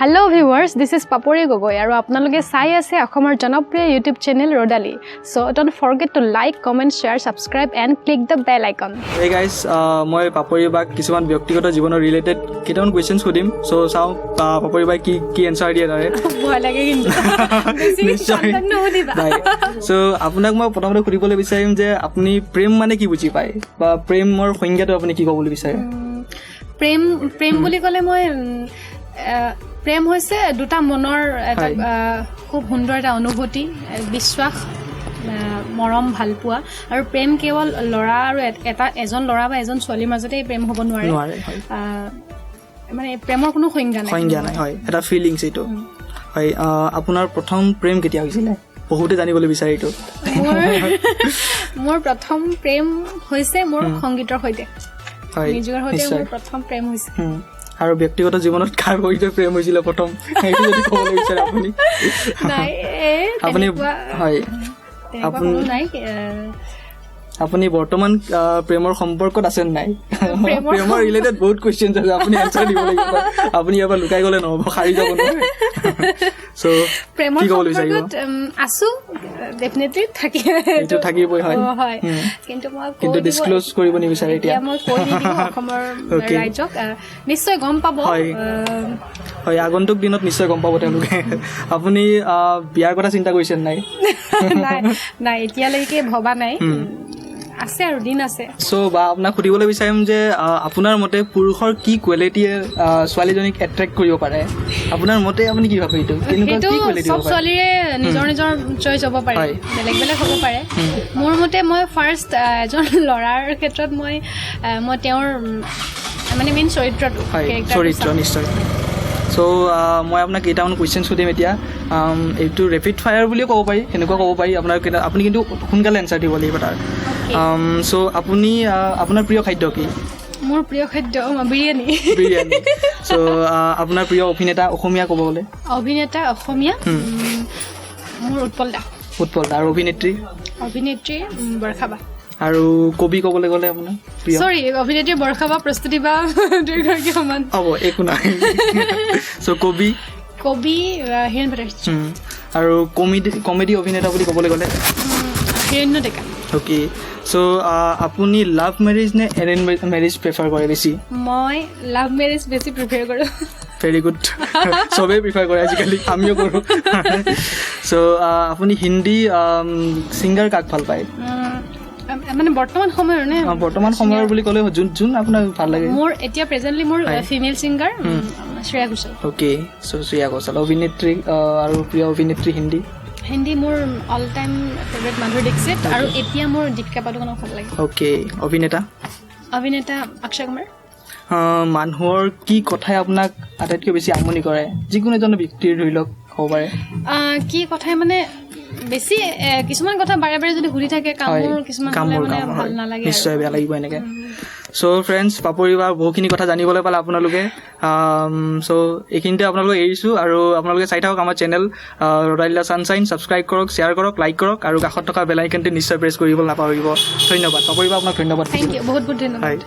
Hello viewers, this is Papori gogoi aru apnaloge sai ase akhomar janapriya YouTube channel Rodali. So don't forget to like, comment, share, subscribe and click the bell icon. Hey guys, moi Papori bag kisuman byaktigoto jibono related kiton questions hudim. So sao Papori bag ki answer dia dare. Bhoi lage kintu. Nishchoy no diba. So apunak moi prothomte khudibole bicharim je apni prem mane ki buji pai ba premor সংজ্ঞাটো apni ki kobole bichare. প্ৰেম বুলি ক'লে মই প্ৰেম হৈছে দুটা মনৰ এটা খুব সুন্দৰ এটা অনুভূতি বিশ্বাস মৰম ভালপোৱা আৰু প্ৰেম কেৱল ল'ৰা আৰু এজন ল'ৰা বা এজন ছোৱালীৰ মাজতে প্ৰেম হ'ব নোৱাৰে মানে প্ৰেমৰ কোনো সংজ্ঞা নাই হয় এটা ফিলিংছ এটো হয় আপোনাৰ প্ৰথম প্ৰেম কেতিয়া হৈছিল বহুতে জানিবলৈ বিচাৰিটো মোৰ প্ৰথম প্ৰেম হৈছে মোৰ সংগীতৰ সৈতে নিজৰ সৈতে মোৰ প্ৰথম প্ৰেম হৈছে আৰু ব্যক্তিগত জীৱনত কাৰ সৈতে প্ৰেম হৈছিল প্ৰথম এইটো যদি ক'বলৈ বিচাৰে নাই আপুনি হয় আপুনি বৰ্তমান প্ৰেমৰ সম্পৰ্কত আছে নাই প্ৰেমৰ ৰিলেটেড বহুত কোৱেশ্চনছ আছে আপুনি আনসাৰ দিব লাগিব আপুনি এবাৰ লুকাই গলে নহব খাৰি যাব নহয় সো প্ৰেমৰ সম্পৰ্কত আছো ডেফিনেটলি থাকিবই হয় কিন্তু ডিসক্লোজ কৰিব নিবিচাৰে এতিয়া মই কৈ দিম অসমৰ ৰাজ্যক নিশ্চয় গম পাব হয় আগন্তুক দিনত নিশ্চয় গম পাব তেওঁলোকে আপুনি বিয়াৰ কথা চিন্তা কৰিছে নাই নাই এতিয়ালৈকে ভবা নাই আছে আৰু দিন আছে সো বা আপোনাক খুদিবলৈ বিচাৰিম যে আপোনাৰ মতে পুৰুষৰ কি কোৱালিটিয়ে ছোৱালীজনীক এট্ৰেক্ট কৰিব পাৰে আপোনাৰ মতে আপুনি কি ভাবে এইটো কেনেকুৱা কি কোৱালিটি হ'ব পাৰে ছোৱালীৰে নিজৰ নিজৰ চইচ হ'ব পাৰে বেলেগ বেলেগ হ'ব পাৰে মোৰ মতে মই ফাৰ্ষ্ট এজন ল'ৰাৰ ক্ষেত্ৰত মই তেওঁৰ মানে মেইন চৰিত্ৰ নিশ্চয় সো মই আপোনাক কেইটামান কুৱেশ্যন সুধিম এতিয়া এইটো ৰেপিড ফায়াৰ বুলিও ক'ব পাৰি সেনেকুৱা ক'ব পাৰি আপুনি কিন্তু সোনকালে এনচাৰ দিব লাগিব তাৰ সো আপুনি আপোনাৰ প্ৰিয় খাদ্য কি মোৰ প্ৰিয় খাদ্য বিৰিয়ানী সো আপোনাৰ প্ৰিয় অভিনেতা অসমীয়া ক'ব গ'লে অসমীয়া মোৰ উৎপল দা আৰু অভিনেত্ৰী বৰষাবা আৰু কবি ক'বলৈ গ'লে আপোনাৰ প্ৰিয় সৰি অভিনেত্ৰী বৰষাবা প্ৰস্তুতি বা দীৰ্ঘকি সমান হ'ব একো নাই সো কবি হিৰেণ ভট্টাচাৰ্য আৰু কমেডি অভিনেতা বুলি ক'বলৈ গ'লে হিৰণ্য ডেকা ওকে সো আপুনি লাভ মেৰেজ নে এৰেঞ্জ মেৰেজ প্ৰিফাৰ কৰে বেছি মই লাভ মেৰেজ বেছি প্ৰিফাৰ কৰোঁ ভেৰি গুড চবেই প্ৰিফাৰ কৰে আজিকালি আমিও কৰোঁ সো আপুনি হিন্দী ছিংগাৰ কাক ভাল পায় মানে বৰ্তমান সময়ৰ বুলি ক'লে যোন আপোনাক ভাল লাগে মোৰ এতিয়া প্ৰেজেন্টলি মোৰ female singer Shreya Ghoshal okay so Shreya Ghoshal অভিনেত্ৰী আৰু প্ৰিয় অভিনেত্ৰী হিন্দী মোৰ all time favourite Madhuri Dixit আৰু এতিয়া মোৰ দীপিকা পাডুকনক ভাল লাগে ওকে অভিনেতা অক্ষয় কুমাৰ মানুহৰ কি কথাই আপোনাক আটাইতকৈ বেছি আমনি কৰে যিকোনো এজন ব্যক্তিৰ ধৰি লওক হ'ব পাৰে কি কথাই মানে বেছি কিছুমান কথা বাৰে বাৰে যদি ঘূৰি থাকে কামৰ কিছুমান ভাল নালাগে নিশ্চয় বেয়া লাগিব এনেকে সো ফ্ৰেণ্ডছ পাপৰি বা বহুখিনি কথা জানিবলৈ পালে আপোনালোকে সো এইখিনিতে আপোনালোকে এৰিছোঁ আৰু আপোনালোকে চাই থাকক আমাৰ চেনেল ৰডালিয়া ছানশ্বাইন ছাবস্ক্ৰাইব কৰক শ্বেয়াৰ কৰক লাইক কৰক আৰু কাষত থকা বেল আইকনটো নিশ্চয় প্ৰেছ কৰিবলৈ নাপাহৰিব ধন্যবাদ পাপৰি বা আপোনাক ধন্যবাদ থেংক ইউ বহুত ধন্যবাদ